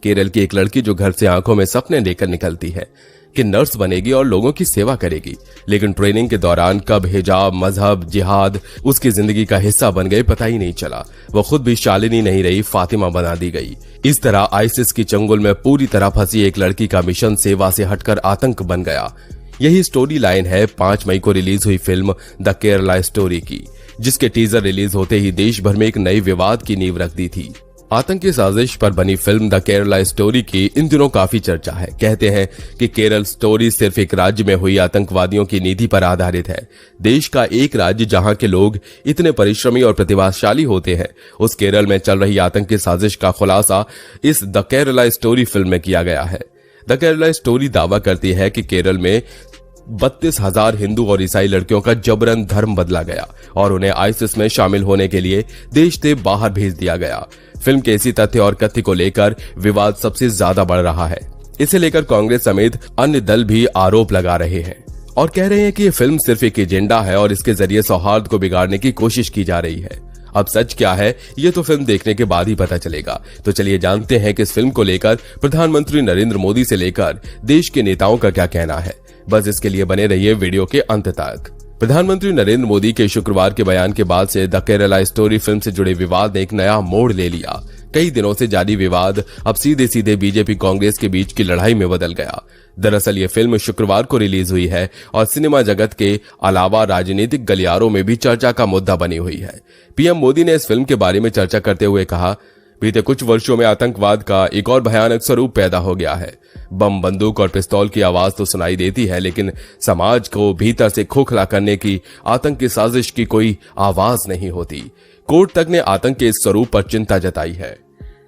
केरल की एक लड़की जो घर से आंखों में सपने लेकर निकलती है कि नर्स बनेगी और लोगों की सेवा करेगी, लेकिन ट्रेनिंग के दौरान कब हिजाब, मजहब, जिहाद उसकी जिंदगी का हिस्सा बन गए पता ही नहीं चला। वो खुद भी शालिनी नहीं रही, फातिमा बना दी गई। इस तरह आईसिस की चंगुल में पूरी तरह फंसी एक लड़की का मिशन सेवा से हटकर आतंक बन गया। यही स्टोरी लाइन है 5 मई को रिलीज हुई फिल्म द केरला स्टोरी की, जिसके टीजर रिलीज होते ही देश भर में एक नए विवाद की नींव रख दी थी। आतंकी साजिश पर बनी फिल्म द केरला स्टोरी की इन दिनों काफी चर्चा है। कहते हैं कि केरल स्टोरी सिर्फ एक राज्य में हुई आतंकवादियों की नीति पर आधारित है। देश का एक राज्य जहां के लोग इतने परिश्रमी और प्रतिभाशाली होते हैं, उस केरल में चल रही आतंकी साजिश का खुलासा इस द केरला स्टोरी फिल्म में किया गया है। द केरला स्टोरी दावा करती है कि केरल में 32,000 हिंदू और ईसाई लड़कियों का जबरन धर्म बदला गया और उन्हें आईसिस में शामिल होने के लिए देश से बाहर भेज दिया गया। फिल्म के इसी तथ्य और कथ्य को लेकर विवाद सबसे ज्यादा बढ़ रहा है। इसे लेकर कांग्रेस समेत अन्य दल भी आरोप लगा रहे हैं और कह रहे हैं कि ये फिल्म सिर्फ एक एजेंडा है और इसके जरिए सौहार्द को बिगाड़ने की कोशिश की जा रही है। अब सच क्या है ये तो फिल्म देखने के बाद ही पता चलेगा। तो चलिए जानते हैं कि इस फिल्म को लेकर प्रधानमंत्री नरेंद्र मोदी से लेकर देश के नेताओं का क्या कहना है। बस इसके लिए बने रहिए वीडियो के अंत तक। प्रधानमंत्री नरेंद्र मोदी के शुक्रवार के बयान के बाद से द केरला स्टोरी फिल्म से जुड़े विवाद ने एक नया मोड़ ले लिया। कई दिनों से जारी विवाद अब सीधे सीधे बीजेपी कांग्रेस के बीच की लड़ाई में बदल गया। दरअसल ये फिल्म शुक्रवार को रिलीज हुई है और सिनेमा जगत के अलावा राजनीतिक गलियारों में भी चर्चा का मुद्दा बनी हुई है। पीएम मोदी ने इस फिल्म के बारे में चर्चा करते हुए कहा, बीते कुछ वर्षों में आतंकवाद का एक और भयानक स्वरूप पैदा हो गया है। बम, बंदूक और पिस्तौल की आवाज तो सुनाई देती है, लेकिन समाज को भीतर से खोखला करने की आतंक की साजिश की कोई आवाज नहीं होती। कोर्ट तक ने आतंक के इस स्वरूप पर चिंता जताई है।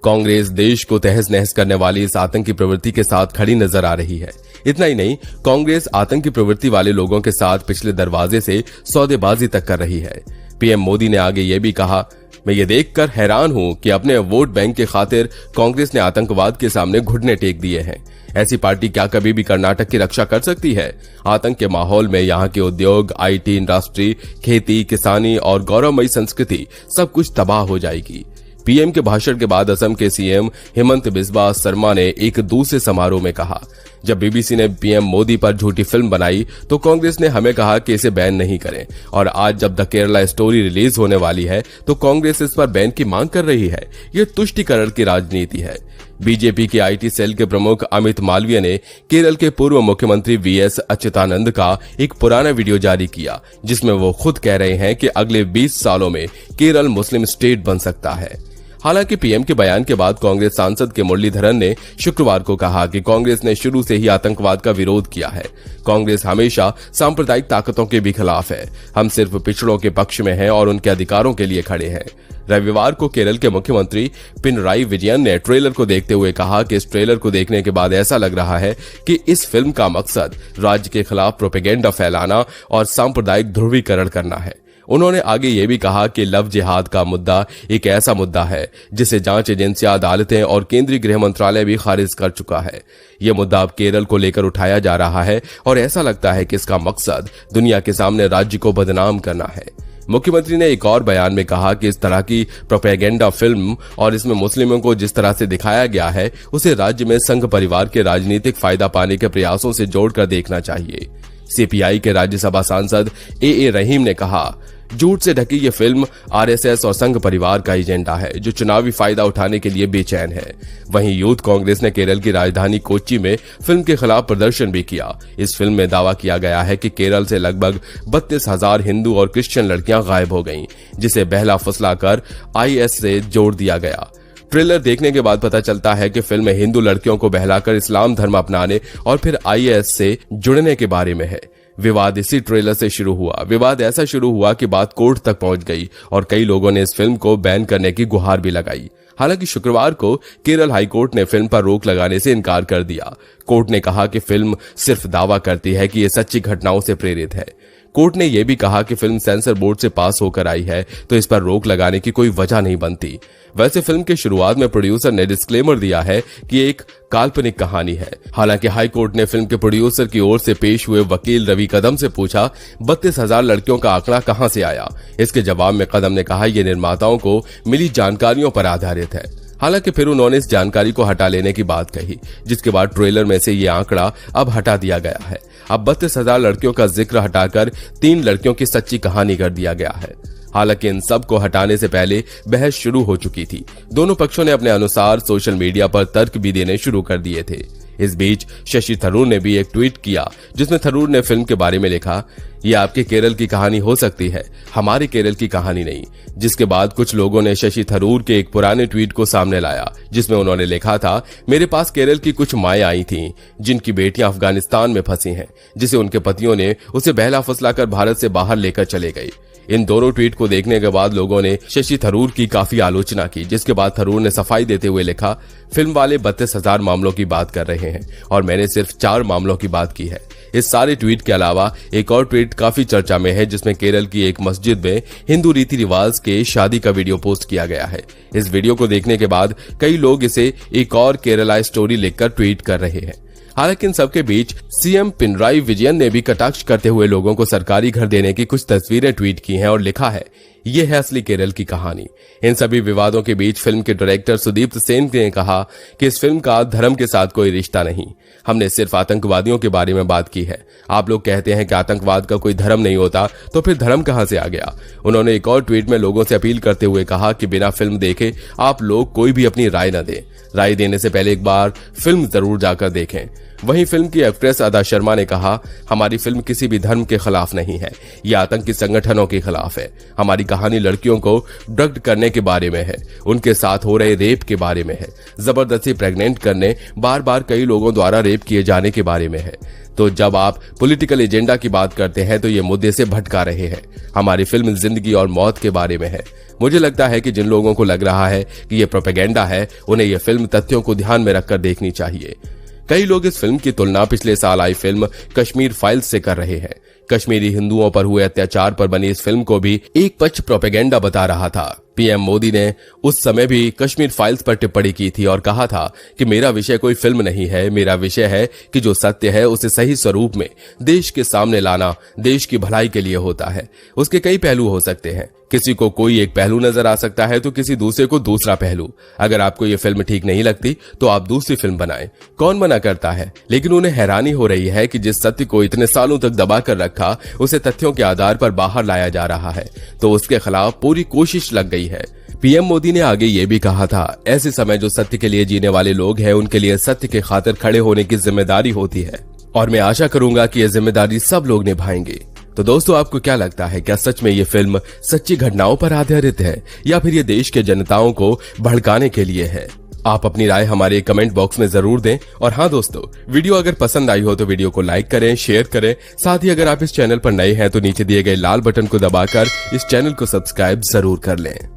कांग्रेस देश को तहस नहस करने वाली इस आतंकी प्रवृत्ति के साथ खड़ी नजर आ रही है। इतना ही नहीं, कांग्रेस आतंकी प्रवृत्ति वाले लोगों के साथ पिछले दरवाजे से सौदेबाजी तक कर रही है। पीएम मोदी ने आगे ये भी कहा, मैं ये देखकर हैरान हूं कि अपने वोट बैंक के खातिर कांग्रेस ने आतंकवाद के सामने घुटने टेक दिए हैं। ऐसी पार्टी क्या कभी भी कर्नाटक की रक्षा कर सकती है? आतंक के माहौल में यहाँ के उद्योग, आईटी इंडस्ट्री, खेती, किसानी और गौरवमयी संस्कृति सब कुछ तबाह हो जाएगी। पीएम के भाषण के बाद असम के सीएम हेमंत बिस्वा शर्मा ने एक दूसरे समारोह में कहा, जब बीबीसी ने पीएम मोदी पर झूठी फिल्म बनाई तो कांग्रेस ने हमें कहा कि इसे बैन नहीं करें, और आज जब द केरला स्टोरी रिलीज होने वाली है तो कांग्रेस इस पर बैन की मांग कर रही है। ये तुष्टीकरण की राजनीति है। बीजेपी के आईटी सेल के प्रमुख अमित मालवीय ने केरल के पूर्व मुख्यमंत्री वीएस अच्युतानंद का एक पुराना वीडियो जारी किया, जिसमें वो खुद कह रहे हैं कि अगले 20 सालों में केरल मुस्लिम स्टेट बन सकता है। हालांकि पीएम के बयान के बाद कांग्रेस सांसद के मुरलीधरन ने शुक्रवार को कहा कि कांग्रेस ने शुरू से ही आतंकवाद का विरोध किया है। कांग्रेस हमेशा सांप्रदायिक ताकतों के भी खिलाफ है। हम सिर्फ पिछड़ों के पक्ष में हैं और उनके अधिकारों के लिए खड़े हैं। रविवार को केरल के मुख्यमंत्री पिनराई विजयन ने ट्रेलर को देखते हुए कहा कि इस ट्रेलर को देखने के बाद ऐसा लग रहा है कि इस फिल्म का मकसद राज्य के खिलाफ प्रोपेगेंडा फैलाना और सांप्रदायिक ध्रुवीकरण करना है। उन्होंने आगे ये भी कहा कि लव जिहाद का मुद्दा एक ऐसा मुद्दा है जिसे जांच एजेंसियां, अदालतें और केंद्रीय गृह मंत्रालय भी खारिज कर चुका है। यह मुद्दा अब केरल को लेकर उठाया जा रहा है और ऐसा लगता है कि इसका मकसद दुनिया के सामने राज्य को बदनाम करना है। मुख्यमंत्री ने एक और बयान में कहा कि इस तरह की प्रोपेगेंडा फिल्म और इसमें मुस्लिमों को जिस तरह से दिखाया गया है, उसे राज्य में संघ परिवार के राजनीतिक फायदा पाने के प्रयासों से जोड़कर देखना चाहिए। सीपीआई के राज्यसभा सांसद ए रहीम ने कहा, झूठ से ढकी ये फिल्म आरएसएस और संघ परिवार का एजेंडा है जो चुनावी फायदा उठाने के लिए बेचैन है। वहीं यूथ कांग्रेस ने केरल की राजधानी कोच्चि में फिल्म के खिलाफ प्रदर्शन भी किया। इस फिल्म में दावा किया गया है कि केरल से लगभग 32,000 हिंदू और क्रिश्चियन लड़कियां गायब हो गईं, जिसे बहला फुसला कर आईएस से जोड़ दिया गया। ट्रेलर देखने के बाद पता चलता है कि फिल्म में हिंदू लड़कियों को बहलाकर इस्लाम धर्म अपनाने और फिर आईएस से जुड़ने के बारे में है। विवाद इसी ट्रेलर से शुरू हुआ। विवाद ऐसा शुरू हुआ कि बात कोर्ट तक पहुंच गई और कई लोगों ने इस फिल्म को बैन करने की गुहार भी लगाई। हालांकि शुक्रवार को केरल हाईकोर्ट ने फिल्म पर रोक लगाने से इनकार कर दिया। कोर्ट ने कहा कि फिल्म सिर्फ दावा करती है कि ये सच्ची घटनाओं से प्रेरित है। कोर्ट ने यह भी कहा कि फिल्म सेंसर बोर्ड से पास होकर आई है तो इस पर रोक लगाने की कोई वजह नहीं बनती। वैसे फिल्म के शुरुआत में प्रोड्यूसर ने डिस्क्लेमर दिया है कि एक काल्पनिक कहानी है। हालांकि हाईकोर्ट ने फिल्म के प्रोड्यूसर की ओर से पेश हुए वकील रवि कदम से पूछा, 32,000 लड़कियों का आंकड़ा कहां से आया? इसके जवाब में कदम ने कहा, यह निर्माताओं को मिली जानकारियों पर आधारित है। हालांकि फिर उन्होंने इस जानकारी को हटा लेने की बात कही, जिसके बाद ट्रेलर में से ये आंकड़ा अब हटा दिया गया है। अब 32,000 लड़कियों का जिक्र हटाकर 3 लड़कियों की सच्ची कहानी कर दिया गया है। हालांकि इन सब को हटाने से पहले बहस शुरू हो चुकी थी। दोनों पक्षों ने अपने अनुसार सोशल मीडिया पर तर्क भी देने शुरू कर दिए थे। इस बीच शशि थरूर ने भी एक ट्वीट किया, जिसमें थरूर ने फिल्म के बारे में लिखा, ये आपके केरल की कहानी हो सकती है, हमारे केरल की कहानी नहीं। जिसके बाद कुछ लोगों ने शशि थरूर के एक पुराने ट्वीट को सामने लाया, जिसमें उन्होंने लिखा था, मेरे पास केरल की कुछ माएँ आई थीं जिनकी बेटियां अफगानिस्तान में फंसी हैं, जिसे उनके पतियों ने उसे बहला फुसलाकर भारत से बाहर लेकर चले गए। इन दोनों ट्वीट को देखने के बाद लोगों ने शशि थरूर की काफी आलोचना की, जिसके बाद थरूर ने सफाई देते हुए लिखा, फिल्म वाले 32,000 मामलों की बात कर रहे हैं और मैंने सिर्फ 4 मामलों की बात की है। इस सारे ट्वीट के अलावा एक और ट्वीट काफी चर्चा में है, जिसमें केरल की एक मस्जिद में हिंदू रीति रिवाज के शादी का वीडियो पोस्ट किया गया है। इस वीडियो को देखने के बाद कई लोग इसे एक और केरला स्टोरी लिखकर ट्वीट कर रहे हैं। हालांकि इन सबके बीच सीएम पिनराई विजयन ने भी कटाक्ष करते हुए लोगों को सरकारी घर देने की कुछ तस्वीरें ट्वीट की हैं और लिखा है, ये है असली केरल की कहानी। इन सभी विवादों के बीच फिल्म के डायरेक्टर सुदीप्त सेन ने कहा कि इस फिल्म का धर्म के साथ कोई रिश्ता नहीं, हमने सिर्फ आतंकवादियों के बारे में बात की है। आप लोग कहते हैं कि आतंकवाद का कोई धर्म नहीं होता, तो फिर धर्म कहां से आ गया। उन्होंने एक और ट्वीट में लोगों से अपील करते हुए कहा कि बिना फिल्म देखे आप लोग कोई भी अपनी राय न दें। राय देने से पहले एक बार फिल्म जरूर जाकर देखें। वहीं फिल्म की एक्ट्रेस अदा शर्मा ने कहा, हमारी फिल्म किसी भी धर्म के खिलाफ नहीं है, यह आतंकी संगठनों के खिलाफ है। हमारी कहानी लड़कियों को ड्रग्ड करने के बारे में है, उनके साथ हो रहे रेप के बारे में है, जबरदस्ती प्रेग्नेंट करने, बार बार कई लोगों द्वारा रेप किए जाने के बारे में है। तो जब आप पॉलिटिकल एजेंडा की बात करते हैं तो ये मुद्दे से भटका रहे हैं। हमारी फिल्म जिंदगी और मौत के बारे में है। मुझे लगता है कि जिन लोगों को लग रहा है कि ये प्रोपेगेंडा है, उन्हें यह फिल्म तथ्यों को ध्यान में रखकर देखनी चाहिए। कई लोग इस फिल्म की तुलना पिछले साल आई फिल्म कश्मीर फाइल्स से कर रहे हैं। कश्मीरी हिंदुओं पर हुए अत्याचार पर बनी इस फिल्म को भी एक पक्ष प्रोपेगेंडा बता रहा था। पीएम मोदी ने उस समय भी कश्मीर फाइल्स पर टिप्पणी की थी और कहा था कि मेरा विषय कोई फिल्म नहीं है, मेरा विषय है कि जो सत्य है उसे सही स्वरूप में देश के सामने लाना देश की भलाई के लिए होता है। उसके कई पहलू हो सकते हैं, किसी को कोई एक पहलू नजर आ सकता है तो किसी दूसरे को दूसरा पहलू। अगर आपको ये फिल्म ठीक नहीं लगती तो आप दूसरी फिल्म बनाएं, कौन मना करता है। लेकिन उन्हें हैरानी हो रही है कि जिस सत्य को इतने सालों तक दबा कर रखा उसे तथ्यों के आधार पर बाहर लाया जा रहा है, तो उसके खिलाफ पूरी कोशिश लग गई है। पीएम मोदी ने आगे ये भी कहा था, ऐसे समय जो सत्य के लिए जीने वाले लोग हैं उनके लिए सत्य के खातिर खड़े होने की जिम्मेदारी होती है और मैं आशा करूंगा कि यह जिम्मेदारी सब लोग निभाएंगे। तो दोस्तों, आपको क्या लगता है, क्या सच में ये फिल्म सच्ची घटनाओं पर आधारित है या फिर ये देश के जनताओं को भड़काने के लिए है? आप अपनी राय हमारे कमेंट बॉक्स में जरूर दें। और हाँ दोस्तों, वीडियो अगर पसंद आई हो तो वीडियो को लाइक करें, शेयर करें। साथ ही अगर आप इस चैनल पर नए हैं तो नीचे दिए गए लाल बटन को दबाकर इस चैनल को सब्सक्राइब जरूर कर लें।